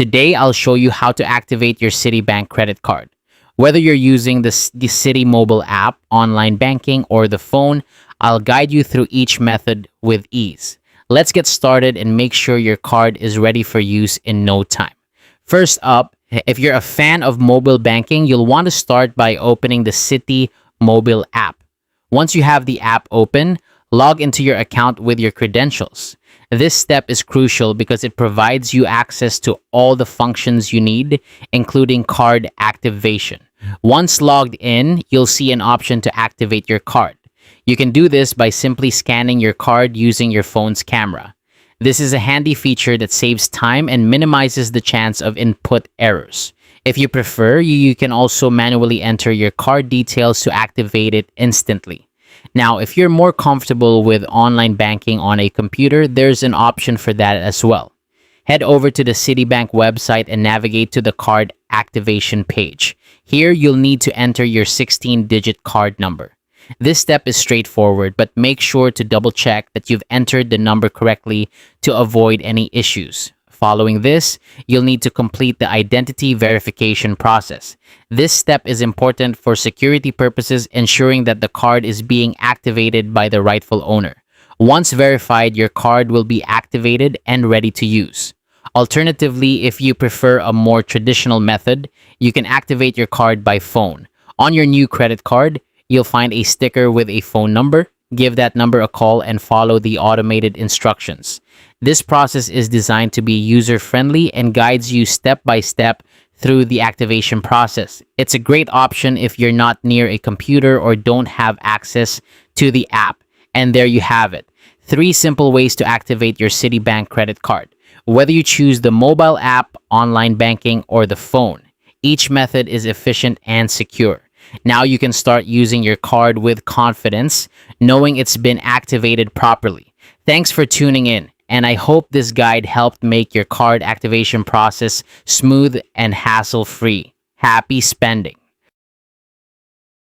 Today, I'll show you how to activate your Citibank credit card. Whether you're using the Citi mobile app, online banking, or the phone, I'll guide you through each method with ease. Let's get started and make sure your card is ready for use in no time. First up, if you're a fan of mobile banking, you'll want to start by opening the Citi mobile app. Once you have the app open, log into your account with your credentials. This step is crucial because it provides you access to all the functions you need, including card activation. Once logged in, you'll see an option to activate your card. You can do this by simply scanning your card using your phone's camera. This is a handy feature that saves time and minimizes the chance of input errors. If you prefer, you can also manually enter your card details to activate it instantly. Now, if you're more comfortable with online banking on a computer, there's an option for that as well. Head over to the Citibank website and navigate to the card activation page. Here, you'll need to enter your 16-digit card number. This step is straightforward, but make sure to double-check that you've entered the number correctly to avoid any issues. Following this, you'll need to complete the identity verification process. This step is important for security purposes, ensuring that the card is being activated by the rightful owner. Once verified, your card will be activated and ready to use. Alternatively, if you prefer a more traditional method, you can activate your card by phone. On your new credit card, you'll find a sticker with a phone number. Give that number a call and follow the automated instructions. This process is designed to be user-friendly and guides you step by step through the activation process. It's a great option if you're not near a computer or don't have access to the app. And there you have it. 3 simple ways to activate your Citibank credit card. Whether you choose the mobile app, online banking, or the phone, each method is efficient and secure. Now you can start using your card with confidence, knowing it's been activated properly. Thanks for tuning in, and I hope this guide helped make your card activation process smooth and hassle-free. Happy spending!